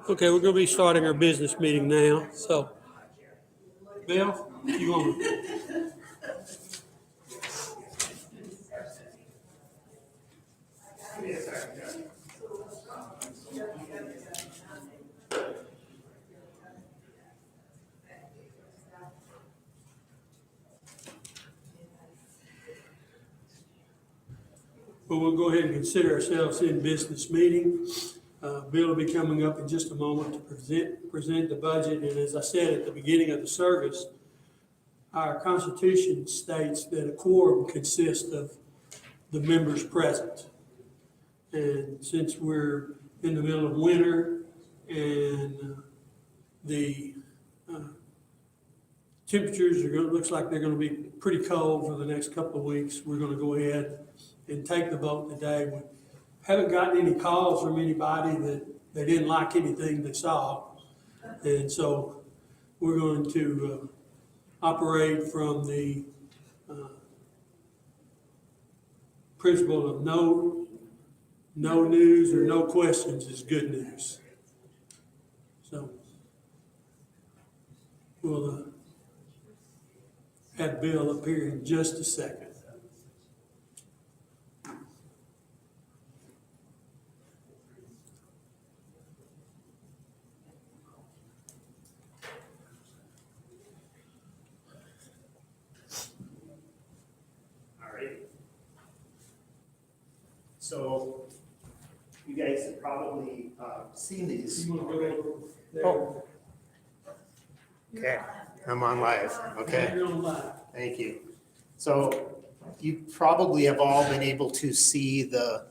Okay, we're gonna be starting our business meeting now, so. Bill, you want to? Well, we'll go ahead and consider ourselves in business meeting. Bill will be coming up in just a moment to present the budget, and as I said at the beginning of the service, our Constitution states that a quorum consists of the members present. And since we're in the middle of winter and the temperatures looks like they're gonna be pretty cold for the next couple of weeks, we're gonna go ahead and take the vote today. We haven't gotten any calls from anybody that they didn't like anything they saw. And so we're going to operate from the principle of no news or no questions is good news. So we'll have Bill up here in just a second. So you guys have probably seen these. You want to go over there? Oh. Okay, I'm on live, okay, You're on live. thank you. So you probably have all been able to see the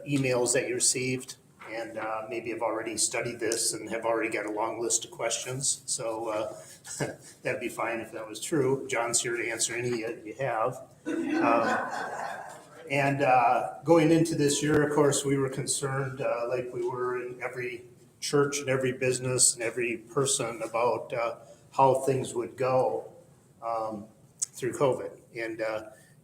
emails that you received and maybe have already studied this and have already got a long list of questions. So that'd be fine if that was true. John's here to answer any you have. And going into this year, of course, we were concerned, like we were in every church and every business and every person, about how things would go through COVID.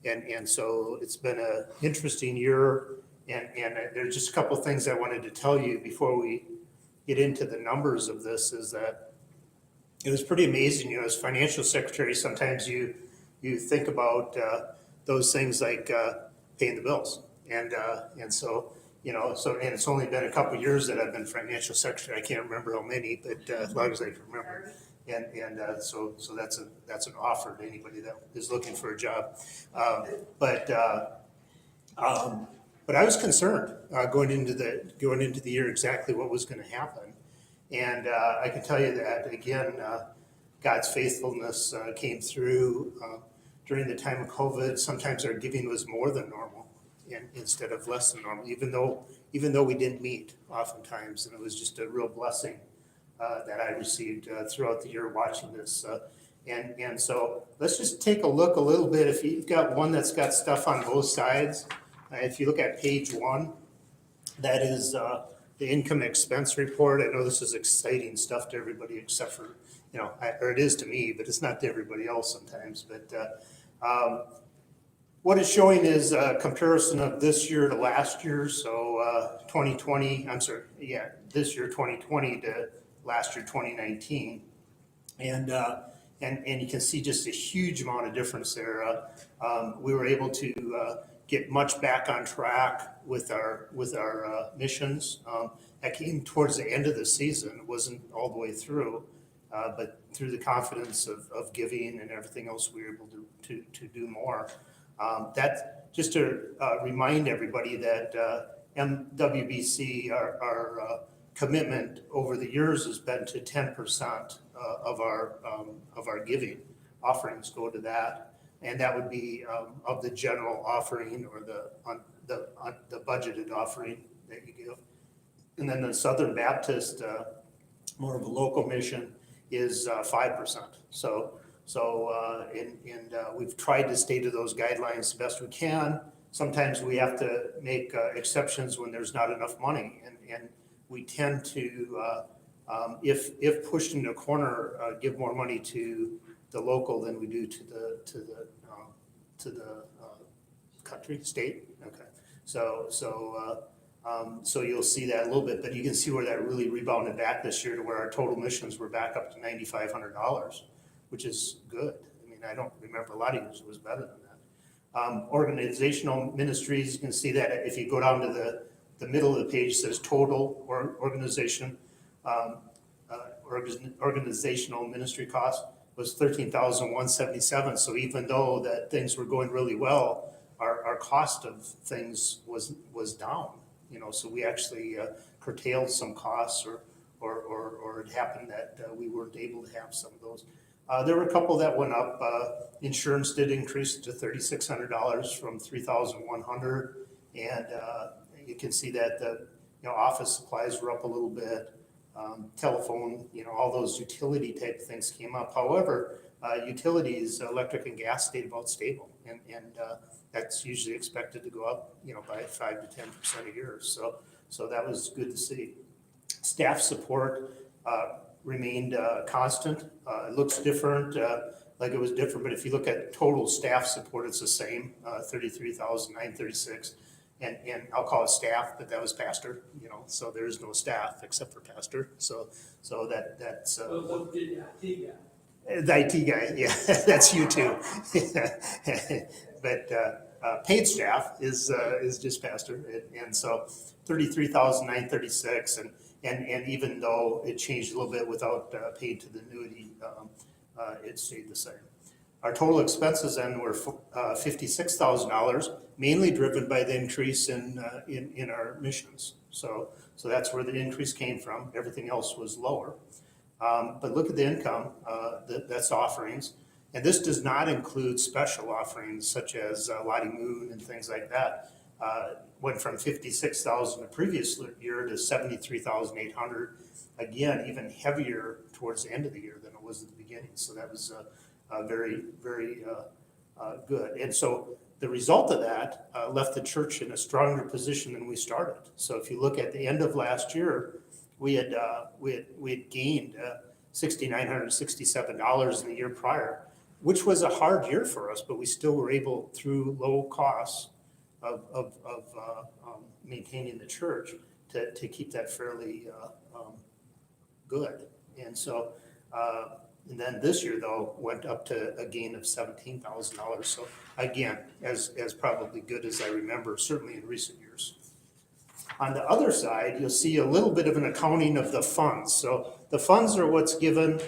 And so it's been an interesting year. And there's just a couple of things I wanted to tell you before we get into the numbers of this, is that it was pretty amazing. You know, as financial secretary, sometimes you think about those things like paying the bills. And so, you know, and it's only been a couple of years that I've been financial secretary. I can't remember how many, but as long as I can remember. So that's an offer to anybody that is looking for a job. But I was concerned going into the year exactly what was going to happen. And I can tell you that, again, God's faithfulness came through during the time of COVID. Sometimes our giving was more than normal instead of less than normal, even though we didn't meet oftentimes. And it was just a real blessing that I received throughout the year watching this. And so let's just take a look a little bit. If you've got one that's got stuff on both sides, if you look at page 1, that is the income expense report. I know this is exciting stuff to everybody except for, you know, or it is to me, but it's not to everybody else sometimes. But what it's showing is a comparison of this year to last year. So 2020, this year 2020 to last year 2019. And you can see just a huge amount of difference there. We were able to get much back on track with our missions. That came towards the end of the season. It wasn't all the way through, but through the confidence of giving and everything else, we were able to do more. That's just to remind everybody that MWBC, our commitment over the years has been to 10% of our giving offerings go to that. And that would be of the general offering or the budgeted offering that you give. And then the Southern Baptist, more of a local mission, is 5%. So we've tried to stay to those guidelines the best we can. Sometimes we have to make exceptions when there's not enough money, and we tend to, if pushed into a corner, give more money to the local than we do to the country, state. Okay, so So you'll see that a little bit, but you can see where that really rebounded back this year to where our total missions were back up to $9,500, which is good. I mean, I don't remember a lot of years it was better than that. Organizational ministries, you can see that if you go down to the middle of the page, it says total organizational ministry cost was $13,177. So even though that things were going really well, our cost of things was down. So we actually curtailed some costs, or it happened that we weren't able to have some of those. There were a couple that went up. Insurance did increase to $3,600 from $3,100, and you can see that the office supplies were up a little bit. Telephone, all those utility type things came up. However, utilities, electric and gas, stayed about stable, and that's usually expected to go up, by 5 to 10% a year. So that was good to see. Staff support remained constant. It looks different, like it was different, but if you look at total staff support, it's the same, $33,936. And I'll call it staff, but that was pastor, so there is no staff except for pastor. So that's Well, the IT guy. the IT guy, yeah, that's you too. But paid staff is just pastor, and so $33,936, and even though it changed a little bit without paid to the annuity, it stayed the same. Our total expenses then were $56,000, mainly driven by the increase in our missions. So that's where the increase came from. Everything else was lower. But look at the income, that's offerings. And this does not include special offerings such as Lottie Moon and things like that. Went from $56,000 the previous year to $73,800. Again, even heavier towards the end of the year than it was at the beginning. So that was very, very good. And so the result of that left the church in a stronger position than we started. So if you look at the end of last year, we had gained $6,967 in the year prior, which was a hard year for us, but we still were able, through low costs of maintaining the church, to keep that fairly good. And so, and then this year though went up to a gain of $17,000. So again, as probably good as I remember, certainly in recent years. On the other side, you'll see a little bit of an accounting of the funds. So the funds are what's given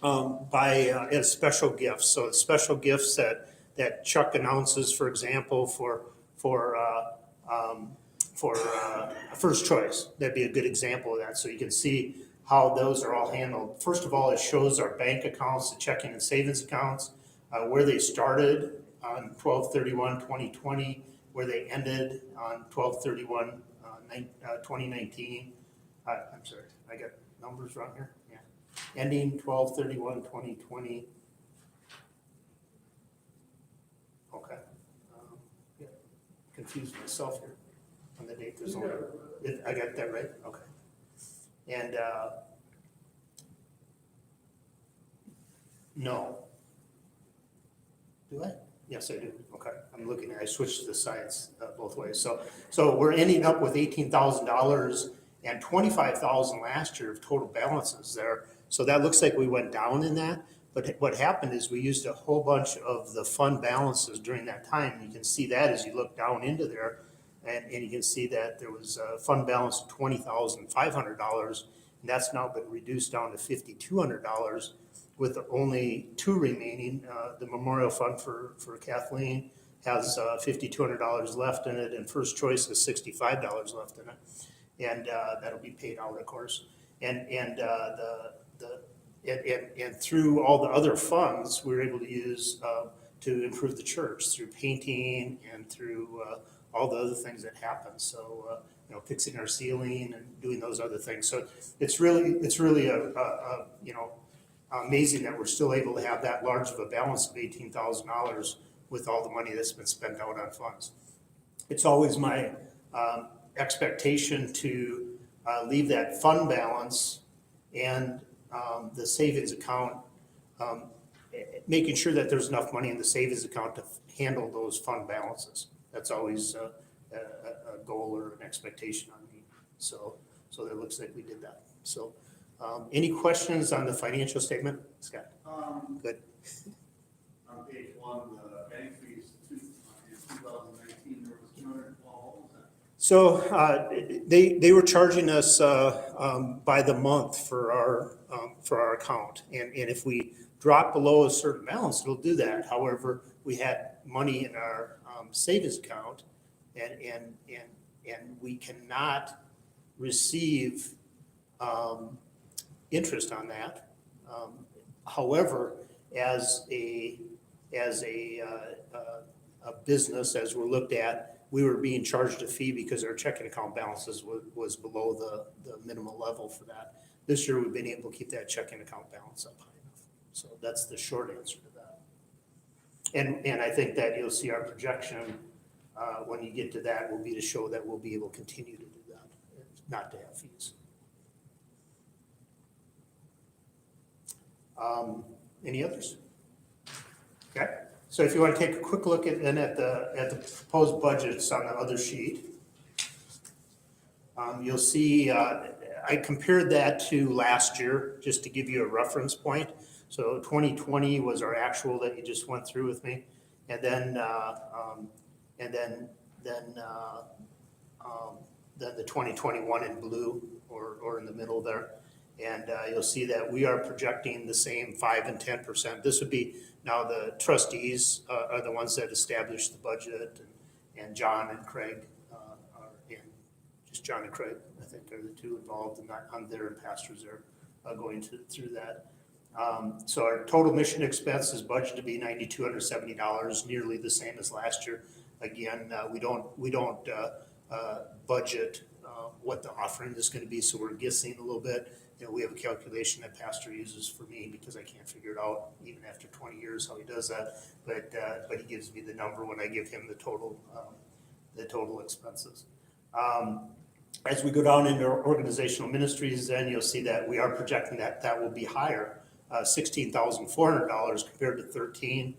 as special gifts. So special gifts that Chuck announces, for example, for First Choice. That'd be a good example of that. So you can see how those are all handled. First of all, it shows our bank accounts, the checking and savings accounts, where they started on 12/31/2020, where they ended on 12/31/2019. I'm sorry, I got numbers wrong here. Yeah, ending 12/31/2020. Okay, yeah, confused myself here on the date. There's only, I got that right. Okay. And no. Do I? Yes, I do. Okay, I'm looking at, I switched to the sides both ways. So we're ending up with $18,000 and $25,000 last year of total balances there. So that looks like we went down in that. But what happened is we used a whole bunch of the fund balances during that time. You can see that as you look down into there. And you can see that there was a fund balance of $20,500, and that's now been reduced down to $5,200, with only two remaining. The Memorial Fund for Kathleen has $5,200 left in it, and First Choice has $65 left in it, and that'll be paid out, of course. And through all the other funds, we were able to use to improve the church through painting and through all the other things that happen. So, fixing our ceiling and doing those other things. So it's really amazing that we're still able to have that large of a balance of $18,000 with all the money that's been spent out on funds. It's always my expectation to leave that fund balance and the savings account, making sure that there's enough money in the savings account to handle those fund balances. That's always a goal or an expectation on me. So it looks like we did that. So, any questions on the financial statement, Scott? Good. On page one, the bank fees, in 2019, there was 212, what was that? So they were charging us by the month for our account, and if we drop below a certain balance, it'll do that. However, we had money in our savings account, and we cannot receive interest on that. However, as a business, as we're looked at, we were being charged a fee because our checking account balances was below the minimal level for that. This year, we've been able to keep that checking account balance up high enough. So that's the short answer to that. And I think that you'll see our projection, when you get to that, will be to show that we'll be able to continue to do that, not to have fees. Any others? Okay. So if you want to take a quick look at the proposed budgets on the other sheet, you'll see I compared that to last year just to give you a reference point. So 2020 was our actual that you just went through with me, and then the 2021 in blue or in the middle there. And you'll see that we are projecting the same 5 and 10%. This would be, now the trustees are the ones that establish the budget, and John and Craig are in, just John and Craig, I think, are the two involved, and I'm there, and pastors are going through that. So our total mission expense is budgeted to be $9,270, nearly the same as last year. Again, we don't budget what the offering is going to be, so we're guessing a little bit. You know, we have a calculation that Pastor uses for me because I can't figure it out even after 20 years how he does that. But he gives me the number when I give him the total expenses. As we go down into our organizational ministries, then you'll see that we are projecting that will be higher, $16,400 compared to $13,000.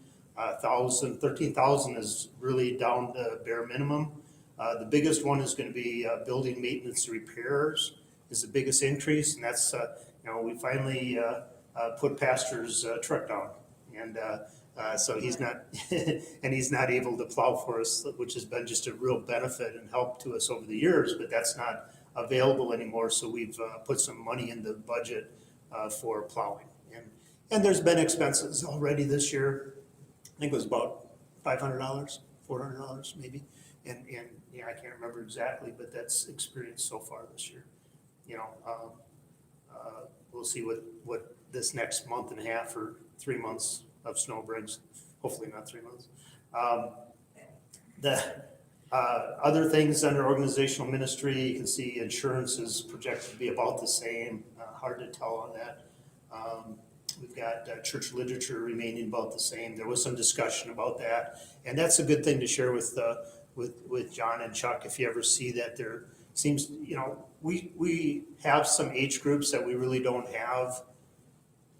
$13,000 is really down to bare minimum. The biggest one is going to be building maintenance and repairs is the biggest increase, and that's we finally put Pastor's truck down, and so he's not and he's not able to plow for us, which has been just a real benefit and help to us over the years. But that's not available anymore, so we've put some money in the budget for plowing, and there's been expenses already this year. I think it was about $500, $400 maybe, and yeah, I can't remember exactly, but that's experienced so far this year. We'll see what this next month and a half or 3 months of snow brings. Hopefully not 3 months. The other things under organizational ministry, you can see insurance is projected to be about the same. Hard to tell on that. We've got church literature remaining about the same. There was some discussion about that, and that's a good thing to share with John and Chuck. If you ever see that there seems, we have some age groups that we really don't have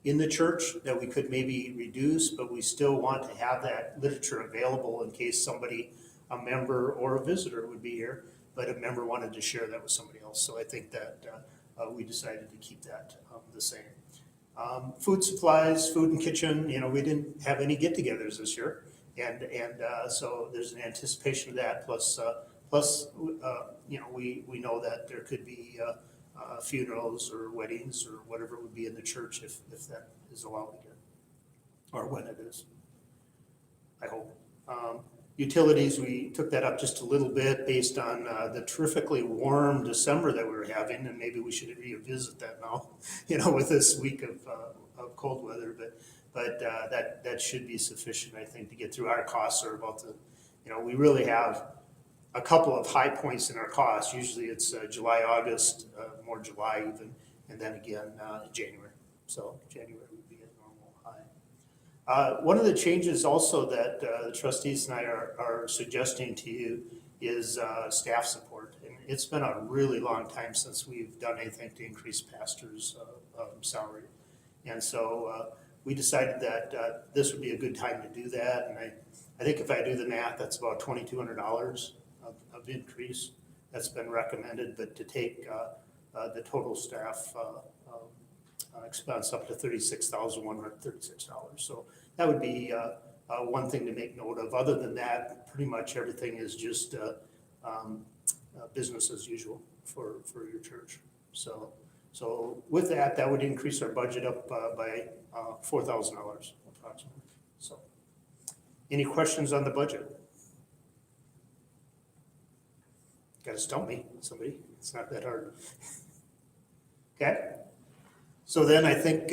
in the church that we could maybe reduce, but we still want to have that literature available in case somebody, a member or a visitor would be here, but a member wanted to share that with somebody else. So I think that we decided to keep that the same. Food supplies, food and kitchen, we didn't have any get-togethers this year, and so there's an anticipation of that. Plus, we know that there could be funerals or weddings or whatever would be in the church if that is allowed again, or when it is, I hope. Utilities, we took that up just a little bit based on the terrifically warm December that we were having, and maybe we should revisit that now, with this week of cold weather. But that should be sufficient, I think, to get through. Our costs are about we really have a couple of high points in our costs. Usually it's July, August, more July even, and then again January. So January would be a normal high. One of the changes also that the trustees and I are suggesting to you is staff support. And it's been a really long time since we've done anything to increase pastors' salary. And so we decided that this would be a good time to do that. And I think if I do the math, that's about $2,200 of increase that's been recommended, but to take the total staff expense up to $36,136. So that would be one thing to make note of. Other than that, pretty much everything is just business as usual for your church. So with that, that would increase our budget up by $4,000 approximately. So any questions on the budget? Got to stump me, somebody. It's not that hard. Okay. So then I think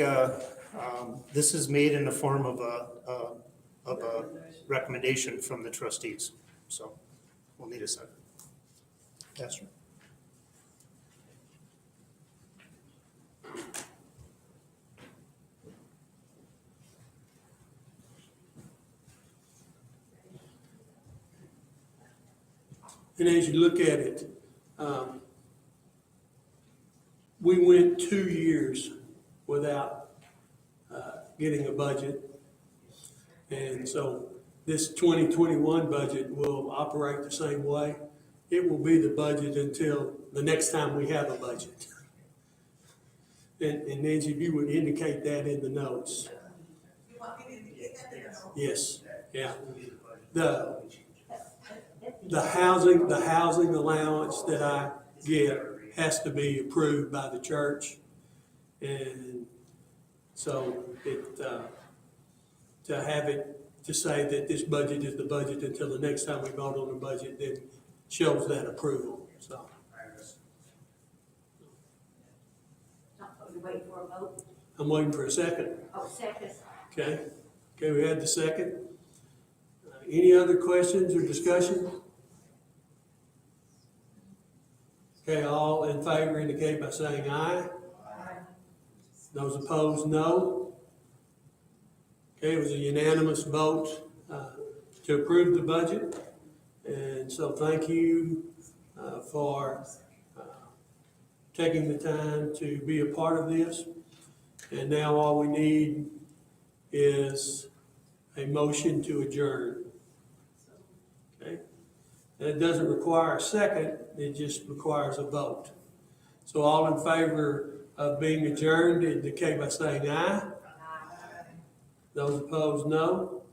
this is made in the form of a recommendation from the trustees. So we'll need a second. Pastor? And as you look at it, we went 2 years without getting a budget. And so this 2021 budget will operate the same way. It will be the budget until the next time we have a budget. And Nancy, if you would indicate that in the notes. You want me to indicate that in the notes? Yes, yeah. The housing allowance that I get has to be approved by the church. And so to have it, to say that this budget is the budget until the next time we vote on the budget, then shows that approval, so. You waiting for a vote? I'm waiting for a second. Oh, second. Okay, we had the second. Any other questions or discussion? Okay, all in favor indicate by saying aye. Aye. Those opposed, no. Okay, it was a unanimous vote to approve the budget. And so thank you for taking the time to be a part of this. And now all we need is a motion to adjourn. Okay? And it doesn't require a second, it just requires a vote. So all in favor of being adjourned indicate by saying aye. Those opposed, no.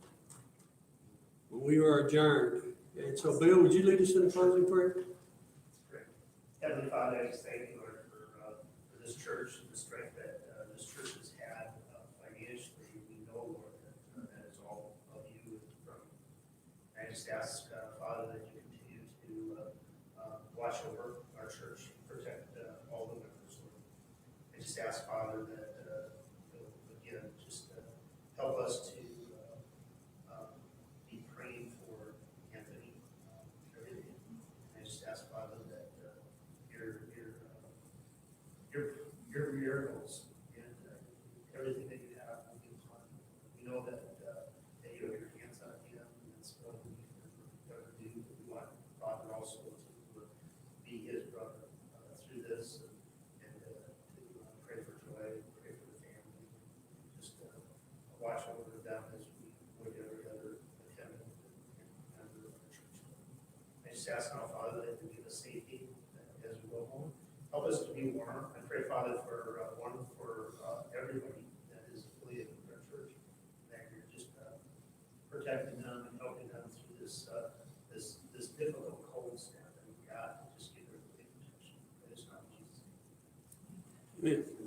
We are adjourned. And so Bill, would you lead us in the closing prayer? Heavenly Father, I just thank you, Lord, for this church and the strength that this church has had financially. We know, Lord, that is all of you. I just ask, Father, that you continue to watch over our church, protect all the members, Lord. I just ask, Father, that, again, just help us to be praying for Anthony, everything. I just ask, Father, that your miracles and everything that you have will be upon him. We know that you have your hands on him, and that's what we ever do. We want Father also to be his brother through this, and to pray for Joy, pray for the family, just watch over them as we would every other attendant and member of the church. I just ask now, Father, that you give us safety as we go home. Help us to be warm. I pray, Father, for everybody that is affiliated with our church, that you're just protecting them and helping them through this difficult cold snap that we've got. Just give everybody protection. I just know in Jesus' name. Amen.